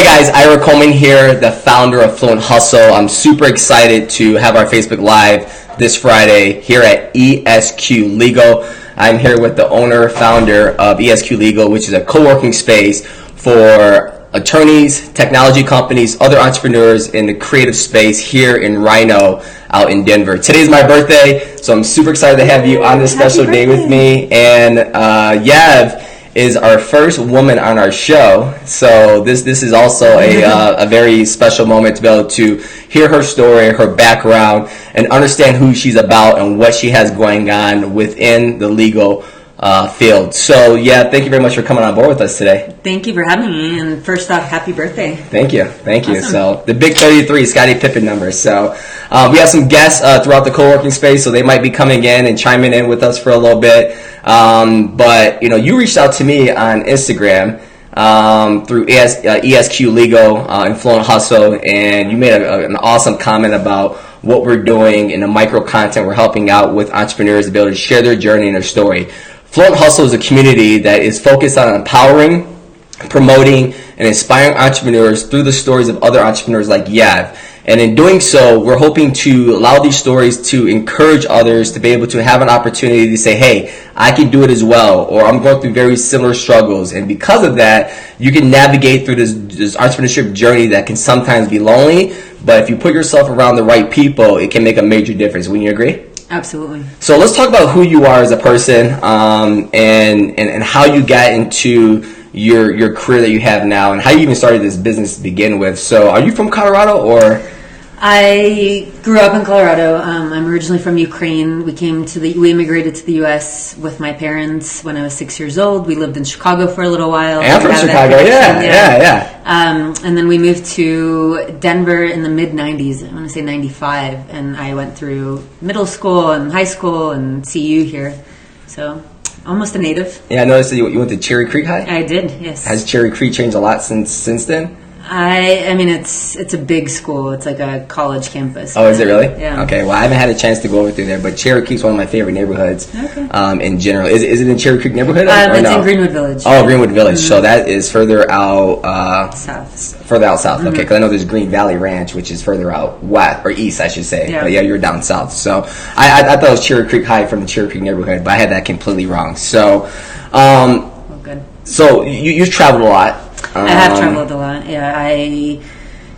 Hey guys, Ira Coleman here, the founder of Fluent Hustle. I'm super excited to have our Facebook Live this Friday here at ESQ Legal. I'm here with the owner, founder of ESQ Legal, which is a co-working space for attorneys, technology companies, other entrepreneurs in the creative space here in Rhino out in Denver. Today's my birthday, so I'm super excited to have you on this special day with me. And Yav is our first woman on our show, so this is also a very special moment to be able to hear her story, her background, and understand who she's about and what she has going on within the legal field. So yeah, thank you very much for coming on board with us today. Thank you for having me, and first off, happy birthday. Thank you. Awesome. So the big 33, Scottie Pippen number. So we have some guests throughout the co-working space, so they might be coming in and chiming in with us for a little bit. But you reached out to me on Instagram through ESQ Legal and Fluent Hustle, and you made an awesome comment about what we're doing in the micro content we're helping out with entrepreneurs to be able to share their journey and their story. Fluent Hustle is a community that is focused on empowering, promoting, and inspiring entrepreneurs through the stories of other entrepreneurs like Yav. And in doing so, we're hoping to allow these stories to encourage others to be able to have an opportunity to say, hey, I can do it as well, or I'm going through very similar struggles. And because of that, you can navigate through this entrepreneurship journey that can sometimes be lonely, but if you put yourself around the right people, it can make a major difference. Wouldn't you agree? Absolutely. So let's talk about who you are as a person, and how you got into your career that you have now, and how you even started this business to begin with. So are you from Colorado, or? I grew up in Colorado. I'm originally from Ukraine. We immigrated to the U.S. with my parents when I was 6 years old. We lived in Chicago for a little while. I'm from Chicago. Yeah. And then we moved to Denver in the mid-'90s. I want to say 95. And I went through middle school and high school and CU here. So almost a native. Yeah, I noticed that you went to Cherry Creek High? I did, yes. Has Cherry Creek changed a lot since then? I mean, it's a big school. It's like a college campus. Oh, is it really? Yeah. Okay, well, I haven't had a chance to go over through there, but Cherry Creek's one of my favorite neighborhoods. Okay. In general. Is it in Cherry Creek neighborhood? It's no? in Greenwood Village. Oh, Greenwood Village. Mm-hmm. So that is further out... south. Further out south. Mm-hmm. Okay, because I know there's Green Valley Ranch, which is further out west, or east, I should say. Yeah. But yeah, you're down south. So I thought it was Cherry Creek High from the Cherry Creek neighborhood, but I had that completely wrong. So... Well, good. So you've traveled a lot. I have traveled a lot. Yeah, I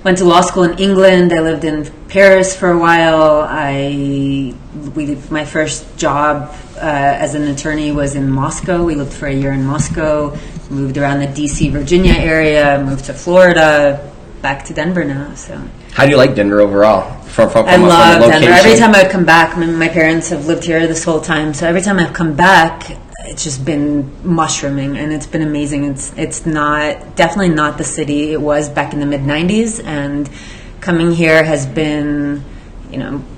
went to law school in England. I lived in Paris for a while. My first job as an attorney was in Moscow. We lived for a year in Moscow. Moved around the D.C., Virginia area. Moved to Florida. Back to Denver now. So. How do you like Denver overall? I love Denver. Every time I come back, my parents have lived here this whole time. So every time I've come back, it's just been mushrooming, and it's been amazing. It's definitely not the city it was back in the mid-'90s, and coming here has been,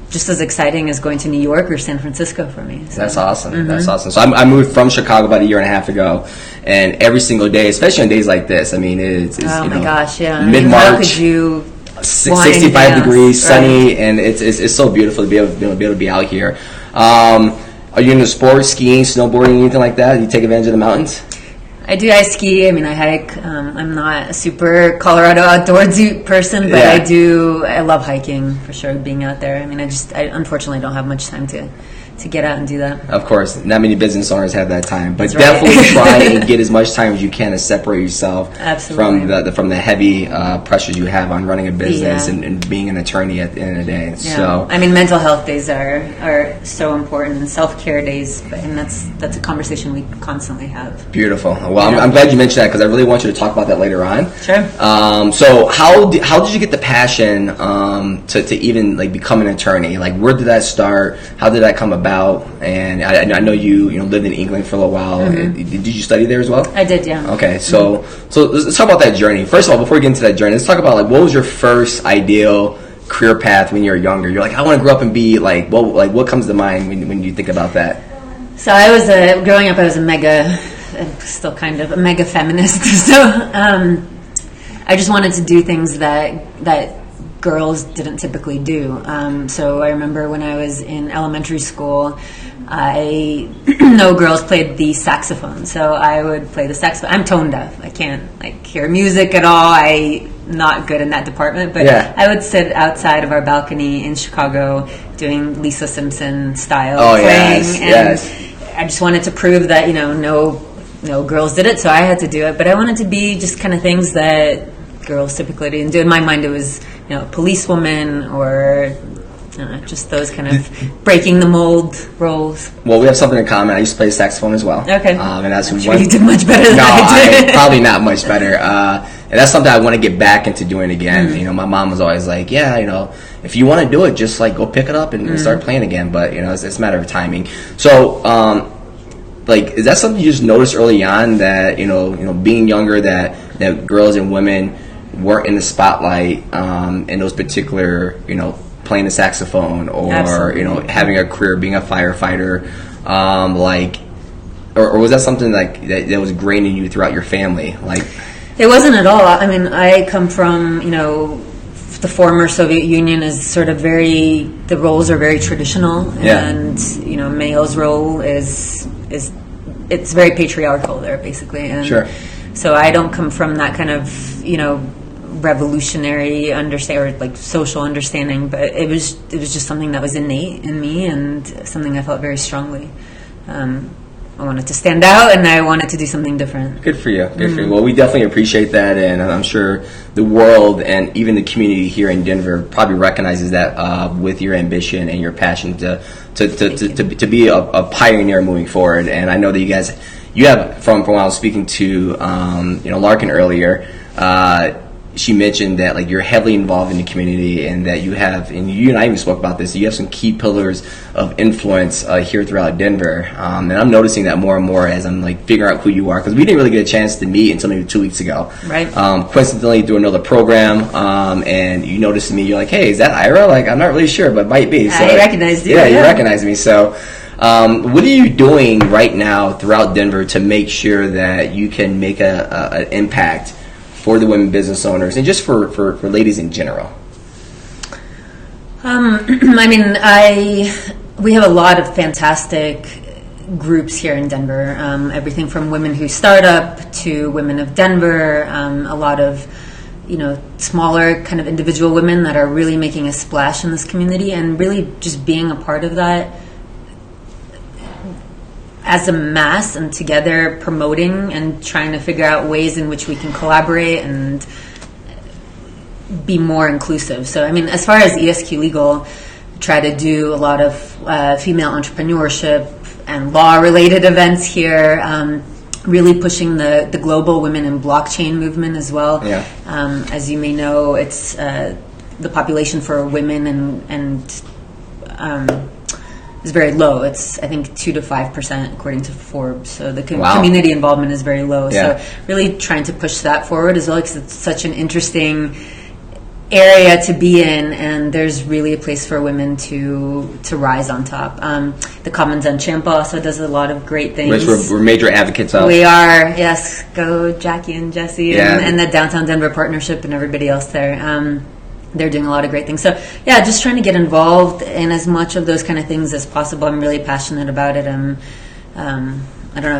just as exciting as going to New York or San Francisco for me. So. That's awesome. Mm-hmm. That's awesome. So I moved from Chicago about a year and a half ago, and every single day, especially on days like this, I mean, it's oh my gosh, yeah. mid-March. How could you? 65 degrees, sunny, right. and it's so beautiful to be able to be out here. Are you into sports, skiing, snowboarding, anything like that? Do you take advantage of the mountains? I do. I ski. I mean, I hike. I'm not a super Colorado outdoorsy person, but Yeah. I love hiking for sure. Being out there. I mean, I unfortunately don't have much time to get out and do that. Of course, not many business owners have that time, but That's right. definitely try and get as much time as you can to separate yourself Absolutely. from the heavy pressures you have on running a business Yeah. and being an attorney at the end of the day. Yeah. So I mean, mental health days are so important, and self-care days, and that's a conversation we constantly have. beautiful. Well, Yeah. I'm glad you mentioned that because I really want you to talk about that later on. Sure. So how did you get the passion to even like become an attorney? Like, where did that start? How did that come about? And I know you lived in England for a little while. Mm-hmm. Did you study there as well? I did, yeah. Okay, so let's talk about that journey. First of all, before we get into that journey, let's talk about like what was your first ideal career path when you were younger? You're like, I want to grow up and be like, what comes to mind when you think about that? So growing up, I was still kind of a mega feminist. So I just wanted to do things that girls didn't typically do. So I remember when I was in elementary school, I know girls played the saxophone, so I would play the saxophone. I'm tone deaf. I can't hear music at all. I not good in that department, but I would sit outside of our balcony in Chicago doing Lisa Simpson style playing, and I just wanted to prove that no girls did it, so I had to do it. But I wanted to be just kind of things that girls typically didn't do. In my mind, it was a policewoman or just those kind of breaking the mold roles. Well, we have something in common. I used to play saxophone as well. Okay. And that's I'm sure you did much better than I did. Probably not much better. And that's something I want to get back into doing again. My mom was always like, if you want to do it, just like go pick it up and start playing again. But it's a matter of timing. So, is that something you just noticed early on that being younger that girls and women weren't in the spotlight in those particular playing the saxophone or Absolutely. Having a career being a firefighter, or was that something that was ingrained in you throughout your family? It wasn't at all. I mean, I come from the former Soviet Union is sort of the roles are very traditional, and male's role is it's very patriarchal there basically, and sure. So I don't come from that kind of revolutionary understanding or social understanding, but it was just something that was innate in me and something I felt very strongly. I wanted to stand out and I wanted to do something different. Good for you. Good for you. Well, we definitely appreciate that, and I'm sure the world and even the community here in Denver probably recognizes that with your ambition and your passion to be a pioneer moving forward. And I know that you have from when I was speaking to Larkin earlier. She mentioned that you're heavily involved in the community, and that you and I even spoke about this. You have some key pillars of influence here throughout Denver, and I'm noticing that more and more as I'm figuring out who you are, because we didn't really get a chance to meet until maybe 2 weeks ago. Right. Coincidentally, through another program, and you noticed me. You're like, "Hey, is that Ira?" I'm not really sure, but might be. So, I recognized you. Yeah, you recognized me. So. What are you doing right now throughout Denver to make sure that you can make an impact for the women business owners and just for ladies in general? We have a lot of fantastic groups here in Denver. Everything from Women Who Start Up to Women of Denver. A lot of smaller kind of individual women that are really making a splash in this community, and really just being a part of that as a mass and together promoting and trying to figure out ways in which we can collaborate and be more inclusive. So, as far as ESQ Legal, try to do a lot of female entrepreneurship and law-related events here, really pushing the global women in blockchain movement as well. Yeah. As you may know, it's the population for women and is very low. It's, I think, 2 to 5% according to Forbes. So the community involvement is very low. Yeah. So really trying to push that forward as well, because it's such an interesting area to be in, and there's really a place for women to rise on top. The Commons on Champa also does a lot of great things. Which we're major advocates of. We are, yes. Go Jackie and Jesse and the Downtown Denver Partnership and everybody else there. They're doing a lot of great things. So, just trying to get involved in as much of those kind of things as possible. I'm really passionate about it.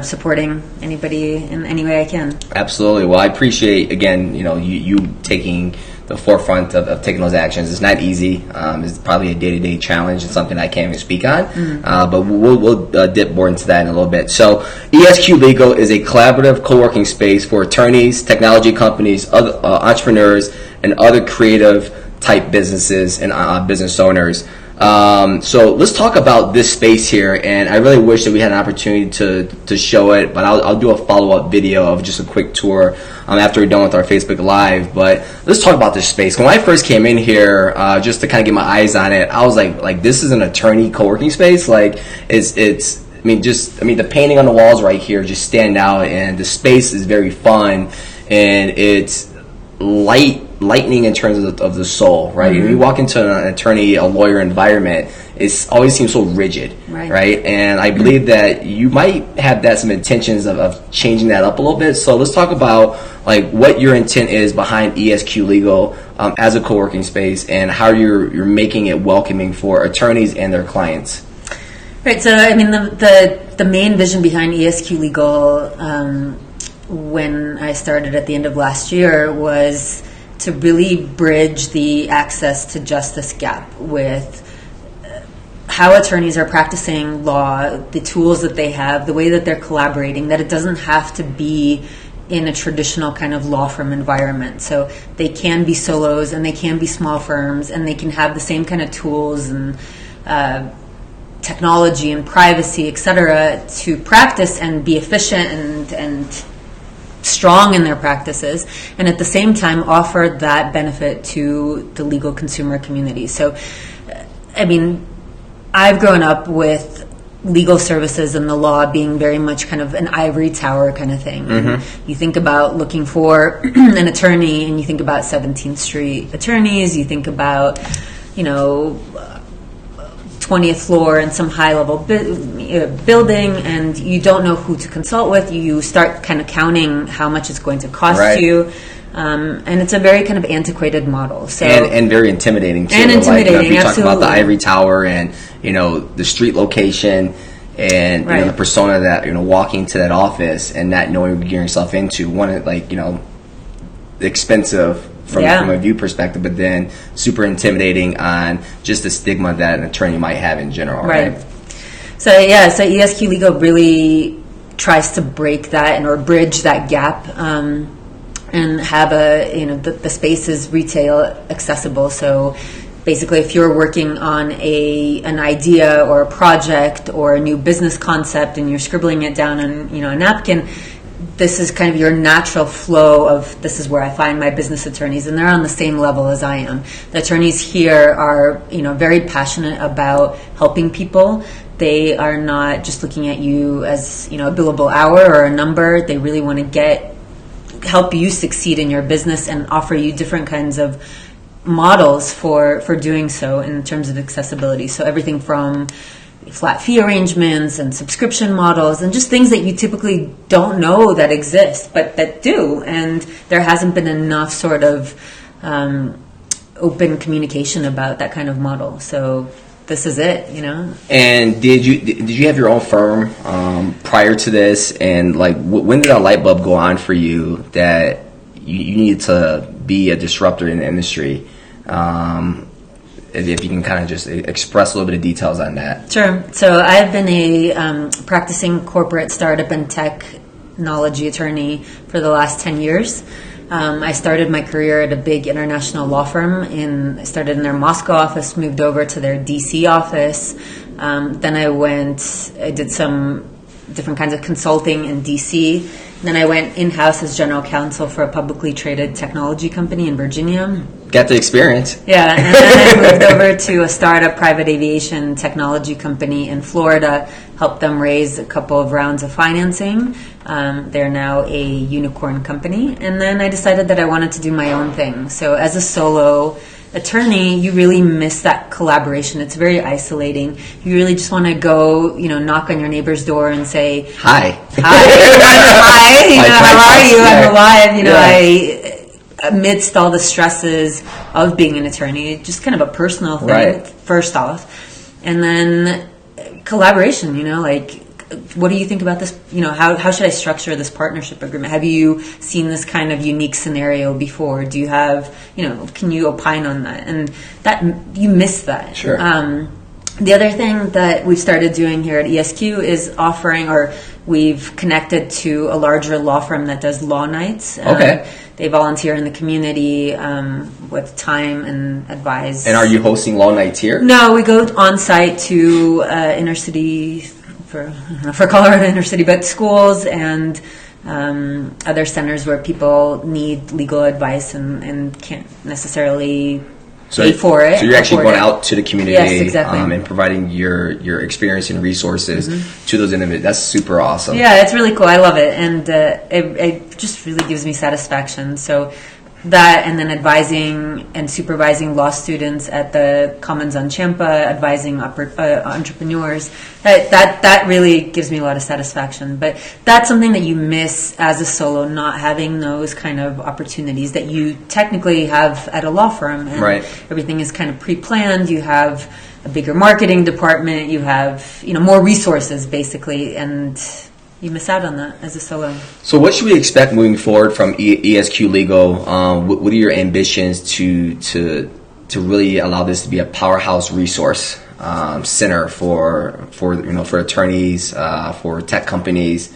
Supporting anybody in any way I can. Absolutely. Well, I appreciate, again, you taking the forefront of taking those actions. It's not easy. It's probably a day-to-day challenge. It's something I can't even speak on. But we'll dip more into that in a little bit. So ESQ Legal is a collaborative co-working space for attorneys, technology companies, other entrepreneurs, and other creative type businesses and business owners. So let's talk about this space here, and I really wish that we had an opportunity to show it, but I'll do a follow-up video of just a quick tour after we're done with our Facebook Live. But let's talk about this space. When I first came in here, just to kind of get my eyes on it, I was like this is an attorney co-working space. The painting on the walls right here just stand out, and the space is very fun, and it's lightning in terms of the soul, right? Mm-hmm. When you walk into an attorney, a lawyer environment, it always seems so rigid, right? And I believe that you might have some intentions of changing that up a little bit. So let's talk about what your intent is behind ESQ Legal as a co-working space, and how you're making it welcoming for attorneys and their clients. Right. So the main vision behind ESQ Legal, when I started at the end of last year, was to really bridge the access to justice gap with how attorneys are practicing law, the tools that they have, the way that they're collaborating, that it doesn't have to be in a traditional kind of law firm environment. So they can be solos and they can be small firms and they can have the same kind of tools and technology and privacy, etc., to practice and be efficient and strong in their practices, and at the same time offer that benefit to the legal consumer community. So, I mean, I've grown up with legal services and the law being very much kind of an ivory tower kind of thing. Mm-hmm. You think about looking for an attorney and you think about 17th Street attorneys, you think about, 20th floor in some high-level building, and you don't know who to consult with. You start kind of counting how much it's going to cost you. And it's a very kind of antiquated model. So and very intimidating, too. And intimidating, if you talk absolutely. about the ivory tower and, the street location and, the persona that, walking to that office and not knowing what you're getting yourself into, expensive from a view perspective, but then super intimidating on just the stigma that an attorney might have in general, right? So ESQ Legal really tries to break that or bridge that gap, and have the space is retail accessible. So basically, if you're working on an idea or a project or a new business concept and you're scribbling it down on a napkin, this is kind of your natural flow of, this is where I find my business attorneys, and they're on the same level as I am. The attorneys here are, very passionate about helping people. They are not just looking at you as, a billable hour or a number. They really want to help you succeed in your business and offer you different kinds of models for doing so in terms of accessibility. So everything from flat fee arrangements and subscription models and just things that you typically don't know that exist, but that do. And there hasn't been enough sort of open communication about that kind of model. So this is it, And did you have your own firm prior to this? And when did a light bulb go on for you that you needed to be a disruptor in the industry? If you can kind of just express a little bit of details on that. Sure. So I've been a practicing corporate startup and technology attorney for the last 10 years. I started my career at a big international law firm. I started in their Moscow office, moved over to their DC office. Then I did some different kinds of consulting in DC. Then I went in-house as general counsel for a publicly traded technology company in Virginia. Got the experience. Yeah, and then I moved over to a startup private aviation technology company in Florida, helped them raise a couple of rounds of financing. They're now a unicorn company. And then I decided that I wanted to do my own thing. So as a solo attorney, you really miss that collaboration. It's very isolating. You really just want to go, knock on your neighbor's door and say, Hi. Hi, how are you? I'm alive. Amidst all the stresses of being an attorney, just kind of a personal thing, first off. And then collaboration, what do you think about this? How should I structure this partnership agreement? Have you seen this kind of unique scenario before? Do you have, can you opine on that? And that, you miss that. Sure. The other thing that we've started doing here at ESQ is we've connected to a larger law firm that does law nights. Okay. They volunteer in the community with time and advise. And are you hosting law nights here? No, we go on site to inner city, for Colorado inner city, but schools and other centers where people need legal advice and can't necessarily pay for it. So you're actually going out to the community, yes, exactly. And providing your experience and resources to those individuals. That's super awesome. Yeah, it's really cool. I love it, and it just really gives me satisfaction. So that, and then advising and supervising law students at the Commons on Champa, advising entrepreneurs, that really gives me a lot of satisfaction. But that's something that you miss as a solo, not having those kind of opportunities that you technically have at a law firm. And everything is kind of pre-planned. You have a bigger marketing department. You have more resources, basically, and you miss out on that as a solo. So what should we expect moving forward from ESQ Legal? What are your ambitions to really allow this to be a powerhouse resource center for attorneys, for tech companies,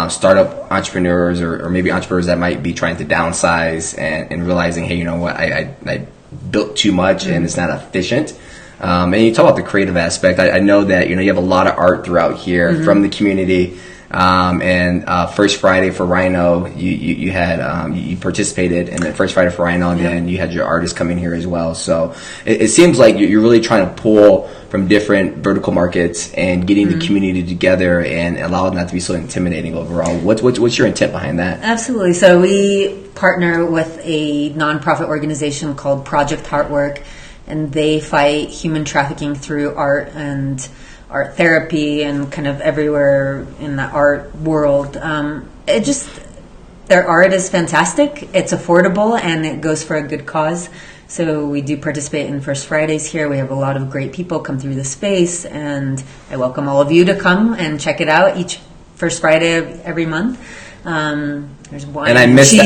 startup entrepreneurs, or maybe entrepreneurs that might be trying to downsize and realizing, hey, you know what, I built too much and it's not efficient. And you talk about the creative aspect. I know that you have a lot of art throughout here from the community. And First Friday for Rhino, you had you participated in the First Friday for Rhino, and then you had your artists coming here as well. So it seems like you're really trying to pull from different vertical markets and getting the community together and allow it not to be so intimidating overall. What's your intent behind that? Absolutely. So we partner with a nonprofit organization called Project Heartwork, and they fight human trafficking through art and art therapy and kind of everywhere in the art world. Their art is fantastic. It's affordable and it goes for a good cause. So we do participate in First Fridays here. We have a lot of great people come through the space, and I welcome all of you to come and check it out each First Friday of every month. There's wine and I missed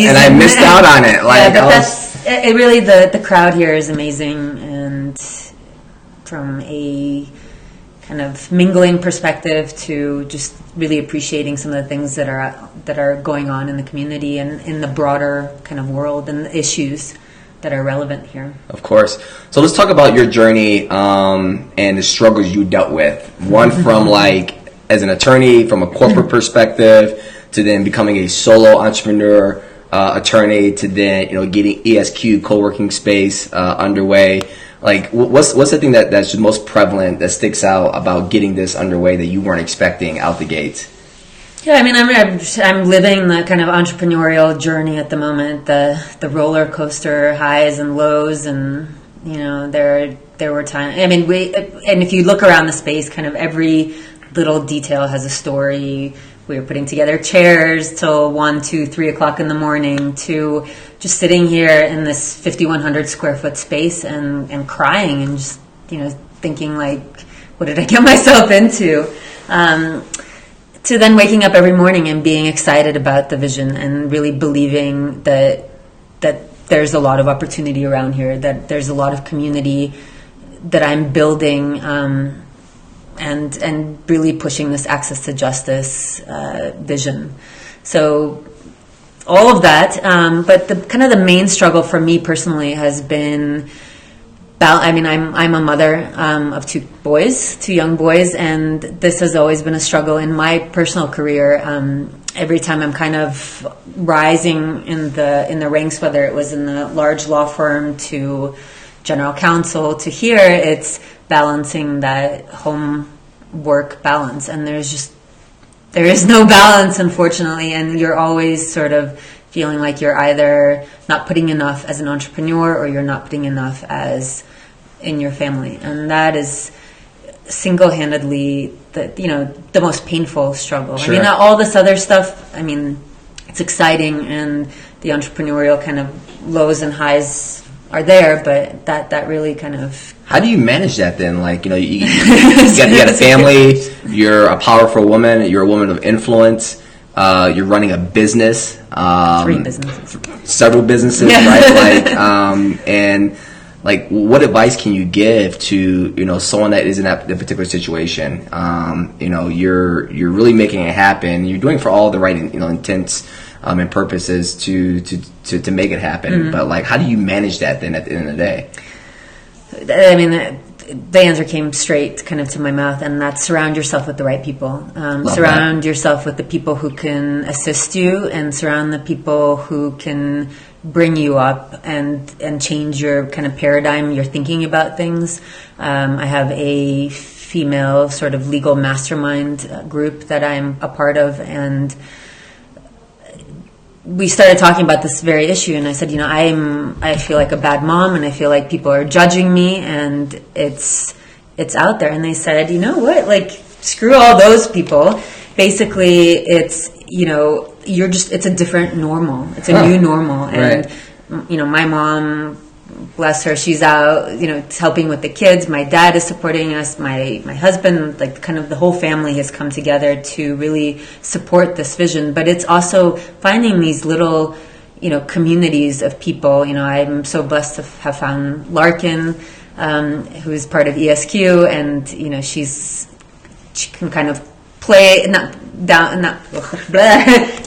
out on it. Like, yeah, but it really the crowd here is amazing, and from a kind of mingling perspective to just really appreciating some of the things that are going on in the community and in the broader kind of world and the issues that are relevant here. Of course. So let's talk about your journey and the struggles you dealt with. One from as an attorney from a corporate perspective, to then becoming a solo entrepreneur attorney, to then getting ESQ co-working space underway. Like, what's the thing that's most prevalent, that sticks out about getting this underway that you weren't expecting out the gate? Yeah, I mean, I'm living the kind of entrepreneurial journey at the moment, the roller coaster highs and lows, and there were times. I mean, and if you look around the space, kind of every little detail has a story. We were putting together chairs till 1, 2, 3 o'clock in the morning, to just sitting here in this 5,100 square foot space and crying and just thinking like, what did I get myself into? To then waking up every morning and being excited about the vision and really believing that there's a lot of opportunity around here, that there's a lot of community that I'm building, and really pushing this access to justice vision. So all of that, but the main struggle for me personally has been, I'm a mother of two young boys, and this has always been a struggle in my personal career. Every time I'm kind of rising in the ranks, whether it was in the large law firm to general counsel to here, it's balancing that home work balance, and there is no balance, unfortunately, and you're always sort of feeling like you're either not putting enough as an entrepreneur or you're not putting enough as in your family, and that is single-handedly the most painful struggle. Sure. I mean, all this other stuff, I mean, it's exciting, and the entrepreneurial kind of lows and highs are there, but that really kind of... How do you manage that then? Like, you got a family, you're a powerful woman, you're a woman of influence, you're running a business. 3 businesses. Several businesses, right? And what advice can you give to, someone that is in that particular situation? You're really making it happen. You're doing for all the right, intents and purposes to make it happen. But how do you manage that then at the end of the day? I mean, the answer came straight kind of to my mouth, and that's surround yourself with the right people. Surround yourself with the people who can assist you, and surround the people who can bring you up and change your kind of paradigm, your thinking about things. I have a female sort of legal mastermind group that I'm a part of, and we started talking about this very issue, and I said, I feel like a bad mom, and I feel like people are judging me, and it's out there. And they said, you know what, screw all those people. Basically, it's, it's a different normal. It's a new normal. And, right. My mom bless her, she's out, helping with the kids. My dad is supporting us. My husband, like kind of the whole family has come together to really support this vision. But it's also finding these little, communities of people. I'm so blessed to have found Larkin, who's part of ESQ, and she can kind of play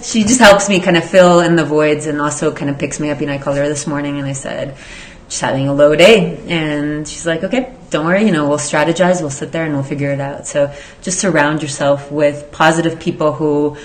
she just helps me kind of fill in the voids, and also kind of picks me up. I called her this morning and I said, just having a low day, and she's like, okay, don't worry, we'll strategize, we'll sit there and we'll figure it out. So just surround yourself with positive people who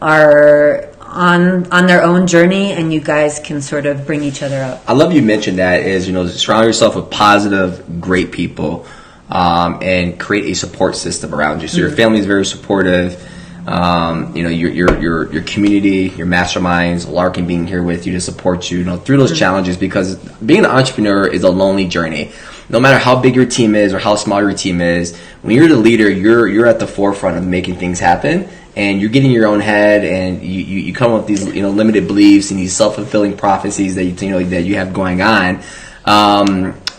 are on their own journey, and you guys can sort of bring each other up. I love you mentioned that is, surround yourself with positive, great people, and create a support system around you. So your family is very supportive. Your community, your masterminds, Larkin being here with you to support you, through those challenges, because being an entrepreneur is a lonely journey. No matter how big your team is or how small your team is, when you're the leader, you're at the forefront of making things happen, and you're getting your own head, and you come up with these limited beliefs and these self-fulfilling prophecies that that you have going on,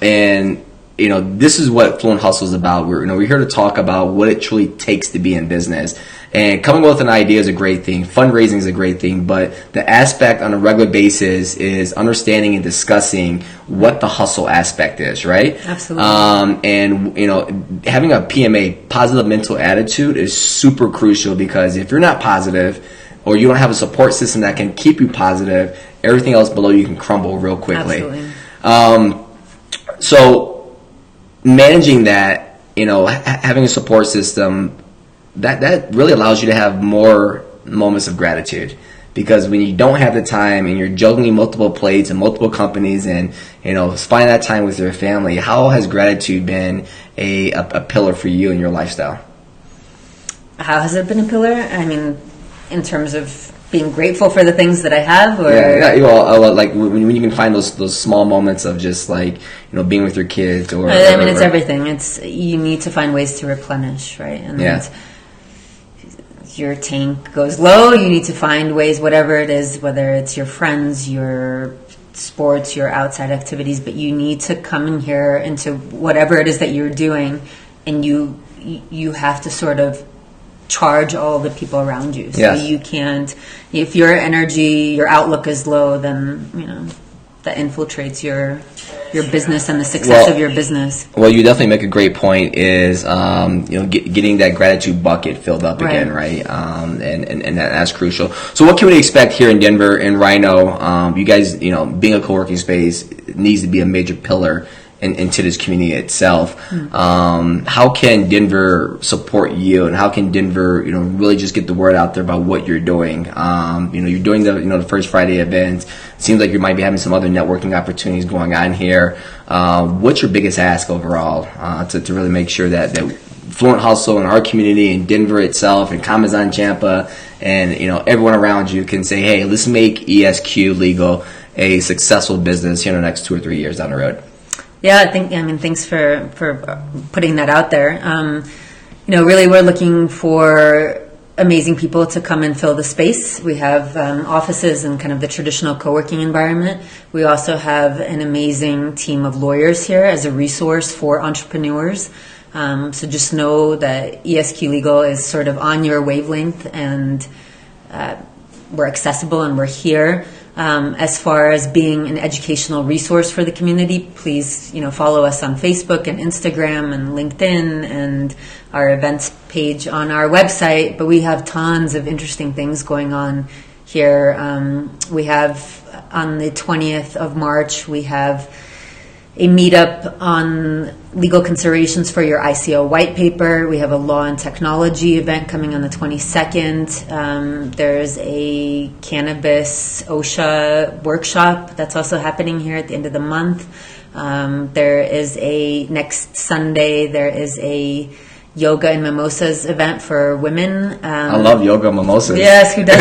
and this is what Fluent Hustle is about. We're here to talk about what it truly takes to be in business. And coming up with an idea is a great thing. Fundraising is a great thing. But the aspect on a regular basis is understanding and discussing what the hustle aspect is, right? Absolutely. And, having a PMA, positive mental attitude, is super crucial, because if you're not positive or you don't have a support system that can keep you positive, everything else below you can crumble real quickly. Absolutely. So managing that, having a support system, that really allows you to have more moments of gratitude, because when you don't have the time and you're juggling multiple plates and multiple companies, and find that time with your family, how has gratitude been a pillar for you in your lifestyle? How has it been a pillar? I mean, in terms of being grateful for the things that I have, or well, like when you can find those small moments of just like being with your kids, or it's everything. It's, you need to find ways to replenish, right? And your tank goes low, you need to find ways, whatever it is, whether it's your friends, your sports, your outside activities, but you need to come in here into whatever it is that you're doing, and you have to sort of charge all the people around you. So you can't, if your energy, your outlook is low, then that infiltrates your business and the success of your business. Well, you definitely make a great point, is getting that gratitude bucket filled up again, right? And that's crucial. So what can we expect here in Denver and Rhino? You guys, being a co-working space needs to be a major pillar into this community itself. How can Denver support you, and how can Denver, really just get the word out there about what you're doing? You're doing the First Friday event. It seems like you might be having some other networking opportunities going on here. What's your biggest ask overall to really make sure that Fluent Hustle and our community in Denver itself, and Kamazan Champa, and everyone around you can say, hey, let's make ESQ Legal a successful business here in the next 2 or 3 years down the road? Yeah, thanks for putting that out there. Really, we're looking for amazing people to come and fill the space. We have offices in kind of the traditional co-working environment. We also have an amazing team of lawyers here as a resource for entrepreneurs. So just know that ESQ Legal is sort of on your wavelength, and we're accessible and we're here. As far as being an educational resource for the community, please, follow us on Facebook and Instagram and LinkedIn and our events page on our website. But we have tons of interesting things going on here. We have, on the 20th of March, we have a meetup on legal considerations for your ICO white paper. We have a law and technology event coming on the 22nd. There's a cannabis OSHA workshop that's also happening here at the end of the month. There is next Sunday, there is a yoga and mimosas event for women. I love yoga and mimosas. Yes, who doesn't?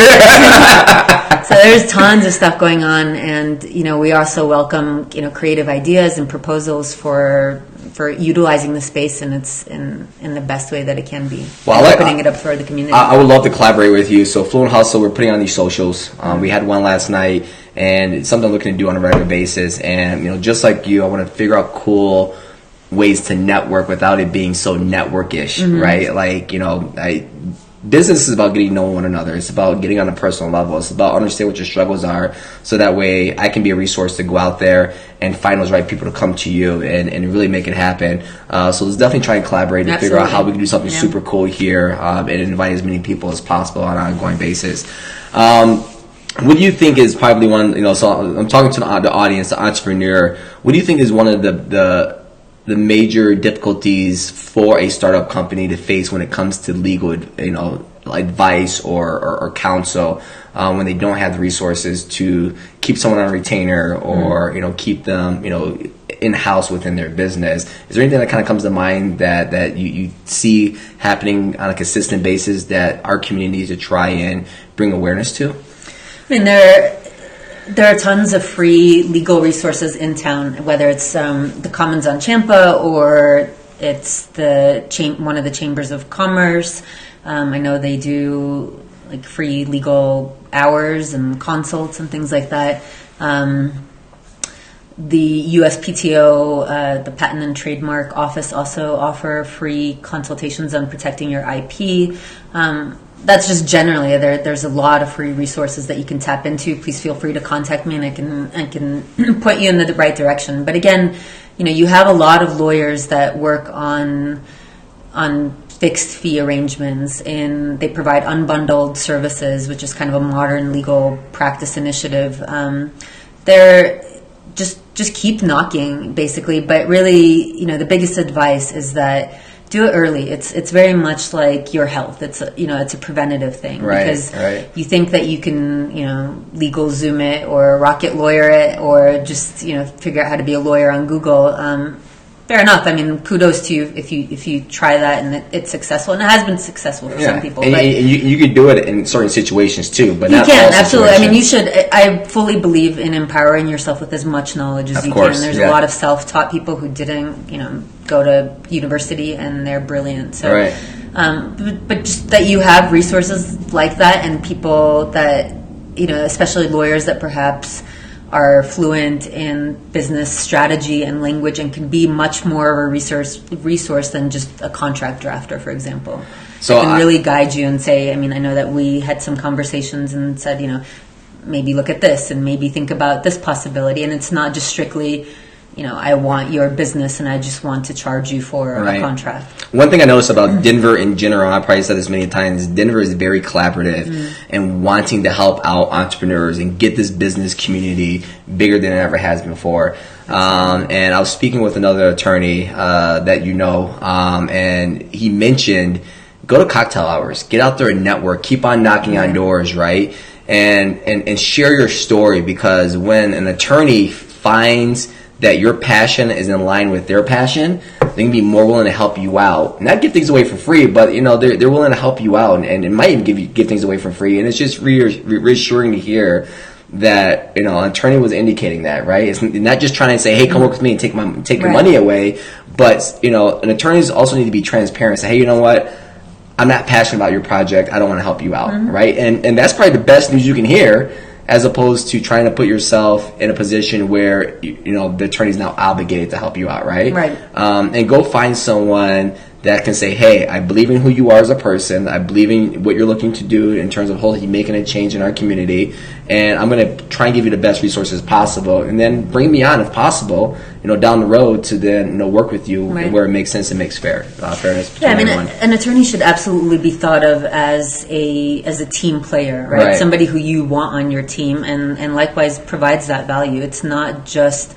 So there's tons of stuff going on, and we also welcome creative ideas and proposals for for utilizing the space in its in the best way that it can be. Well, opening it up for the community. I would love to collaborate with you. So Fluent Hustle, we're putting on these socials. We had one last night, and it's something I'm looking to do on a regular basis. And just like you, I want to figure out cool ways to network without it being so networkish, right? Like business is about getting to know one another. It's about getting on a personal level. It's about understanding what your struggles are, so that way I can be a resource to go out there and find those right people to come to you and really make it happen. So let's definitely try and collaborate and figure out how we can do something super cool here and invite as many people as possible on an ongoing basis. What do you think is probably one, so I'm talking to the audience, the entrepreneur, what do you think is one of the major difficulties for a startup company to face when it comes to legal, advice or counsel when they don't have the resources to keep someone on a retainer or keep them in house within their business? Is there anything that kind of comes to mind that you see happening on a consistent basis that our community needs to try and bring awareness to? I mean, there are tons of free legal resources in town, whether it's the Commons on Champa or it's one of the chambers of commerce. I know they do like free legal hours and consults and things like that. The USPTO, the Patent and Trademark Office, also offer free consultations on protecting your IP. That's just generally there's a lot of free resources that you can tap into. Please feel free to contact me, and I can point you in the right direction. But again, you have a lot of lawyers that work on fixed fee arrangements, and they provide unbundled services, which is kind of a modern legal practice initiative. They're just keep knocking, basically. But really, the biggest advice is that do it early. It's very much like your health. It's a preventative thing, because you think that you can legal Zoom it or rocket lawyer it or just figure out how to be a lawyer on Google. Fair enough. I mean, kudos to you if you try that and it's successful, and it has been successful for some people. And you could do it in certain situations too, but not you can all absolutely. situations. I mean, you should. I fully believe in empowering yourself with as much knowledge as you can. There's a lot of self-taught people who didn't, go to university and they're brilliant. So, but just that you have resources like that, and people that especially lawyers that perhaps are fluent in business strategy and language and can be much more of a resource than just a contract drafter, for example. So can really guide you and say, I know that we had some conversations and said, maybe look at this and maybe think about this possibility. And it's not just strictly, I want your business and I just want to charge you for a contract. One thing I noticed about Denver in general, I probably said this many times, Denver is very collaborative and wanting to help out entrepreneurs and get this business community bigger than it ever has before. And I was speaking with another attorney that and he mentioned, go to cocktail hours, get out there and network, keep on knocking on doors, right? And share your story, because when an attorney finds that your passion is in line with their passion, they can be more willing to help you out. Not give things away for free, but they're willing to help you out, and it might even give things away for free. And it's just reassuring to hear that an attorney was indicating that, right? It's not just trying to say, hey, come work with me and take your money away, but an attorneys also need to be transparent. Say, hey, you know what? I'm not passionate about your project. I don't want to help you out, right? And that's probably the best news you can hear, as opposed to trying to put yourself in a position where the attorney's now obligated to help you out, right? And go find someone that can say, hey, I believe in who you are as a person. I believe in what you're looking to do in terms of hopefully making a change in our community. And I'm going to try and give you the best resources possible. And then bring me on, if possible, down the road to then work with you where it makes sense and makes fairness between everyone. An attorney should absolutely be thought of as a team player, right? Somebody who you want on your team, and likewise provides that value. It's not just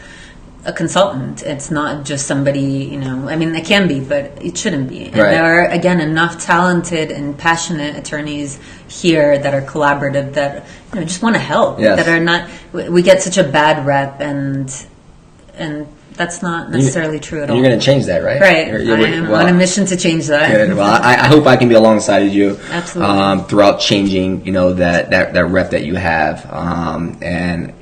a consultant. It's not just somebody, it can be, but it shouldn't be. And there are, again, enough talented and passionate attorneys here that are collaborative, that just want to help, that are not, we get such a bad rep, and that's not necessarily true at all. You're going to change that, right? I am on a mission to change that. Good. Well, I hope I can be alongside of you throughout changing, that rep that you have. And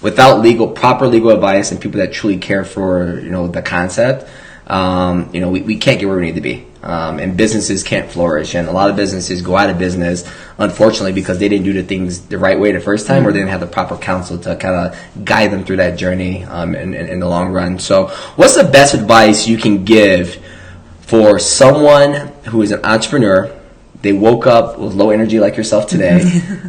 without proper legal advice and people that truly care for, the concept, we can't get where we need to be. And businesses can't flourish, and a lot of businesses go out of business, unfortunately, because they didn't do the things the right way the first time, or they didn't have the proper counsel to kind of guide them through that journey in the long run. So what's the best advice you can give for someone who is an entrepreneur? They woke up with low energy like yourself today,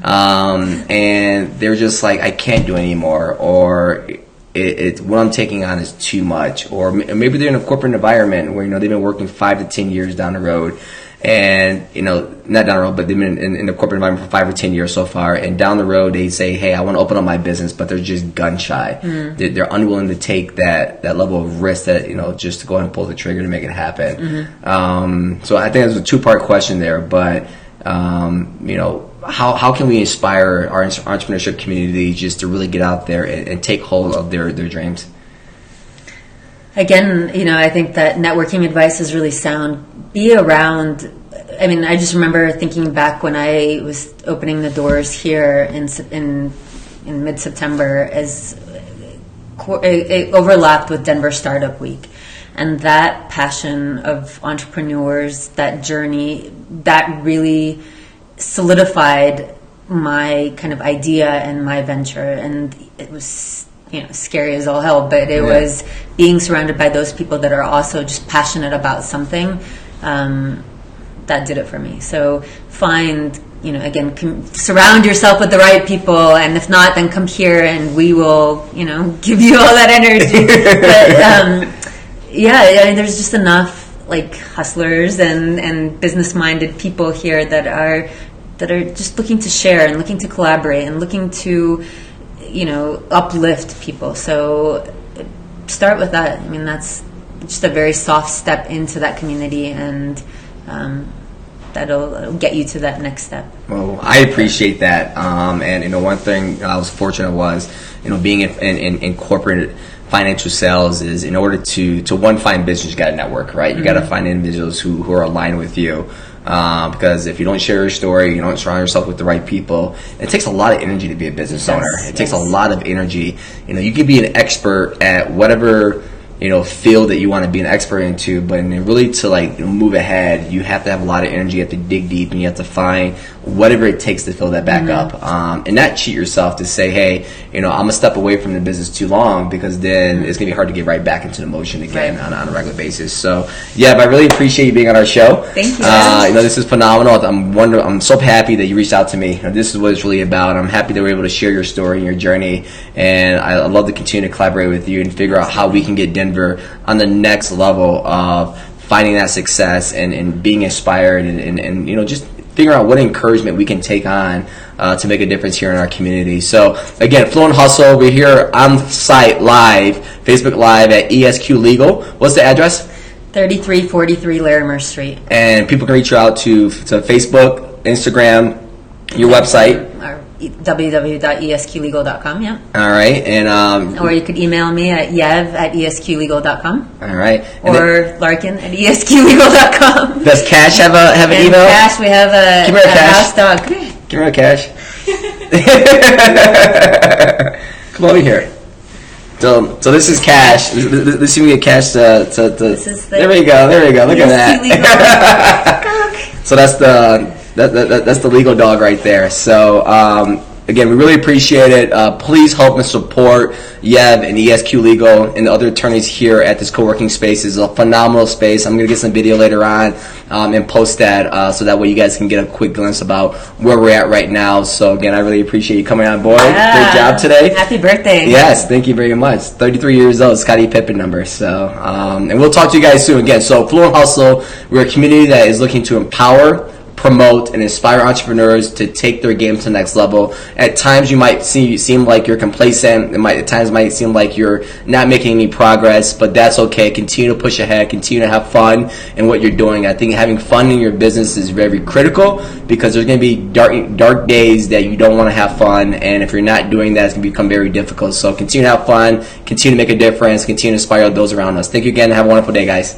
and they're just like, I can't do anymore, or what I'm taking on is too much, or maybe they're in a corporate environment where they've been working 5 to 10 years down the road, and not down the road, but they've been in the corporate environment for 5 or 10 years so far, and down the road they say, hey, I want to open up my business, but they're just gun shy. They're unwilling to take that level of risk that just to go ahead and pull the trigger to make it happen. So I think there's a 2-part question there, but how can we inspire our entrepreneurship community just to really get out there and take hold of their dreams? Again, I think that networking advice is really sound. Be around. I mean, I just remember thinking back when I was opening the doors here in mid-September, as it overlapped with Denver Startup Week. And that passion of entrepreneurs, that journey, that really solidified my kind of idea and my venture. And it was scary as all hell, but it was being surrounded by those people that are also just passionate about something that did it for me. So find, again, surround yourself with the right people, and if not, then come here and we will, give you all that energy. But there's just enough like hustlers and business-minded people here that are just looking to share and looking to collaborate and looking to uplift people. So start with that. I mean, that's just a very soft step into that community, and that'll get you to that next step. Well, I appreciate that. And one thing I was fortunate was, being in corporate financial sales is, in order to find business, you got to network, right? You got to find individuals who are aligned with you. Because if you don't share your story, you don't surround yourself with the right people, it takes a lot of energy to be a business owner. It takes a lot of energy. You can be an expert at whatever field that you want to be an expert into, but really to move ahead, you have to have a lot of energy. You have to dig deep, and you have to find whatever it takes to fill that back up, and not cheat yourself to say, hey, I'm gonna step away from the business too long, because then it's gonna be hard to get right back into the motion again on a regular basis. So but I really appreciate you being on our show. Thank you. This is phenomenal. I'm so happy that you reached out to me. This is what it's really about. I'm happy that we're able to share your story and your journey, and I'd love to continue to collaborate with you and figure out how we can get Denver on the next level of finding that success and being inspired and just figure out what encouragement we can take on to make a difference here in our community. So again, Fluent Hustle, we're here on site live, Facebook Live at ESQ Legal. What's the address? 3343 Larimer Street. And people can reach you out to Facebook, Instagram, your website. www.esqlegal.com. All right. And or you could email me at yev@esqlegal.com. All right. Or larkin@esqlegal.com. Does Cash have an email? Cash, we have a house dog. Come here. Give me a Cash. Come over here. So this is Cash. This is get Cash to this is there we go. Look at that. So that's the legal dog right there. So again, we really appreciate it. Please help and support Yev and ESQ Legal and the other attorneys here at this co-working space. It's a phenomenal space. I'm going to get some video later on and post that so that way you guys can get a quick glimpse about where we're at right now. So again, I really appreciate you coming on board. Great job today. Happy birthday. Yes, thank you very much. 33 years old, Scottie Pippen number. So and we'll talk to you guys soon. Again, so Fluent Hustle, we're a community that is looking to empower, promote, and inspire entrepreneurs to take their game to the next level. At times you might seem like you're complacent. At times it might seem like you're not making any progress, but that's okay. Continue to push ahead. Continue to have fun in what you're doing. I think having fun in your business is very critical, because there's going to be dark days that you don't want to have fun, and if you're not doing that, it's going to become very difficult. So continue to have fun. Continue to make a difference. Continue to inspire those around us. Thank you again, and have a wonderful day, guys.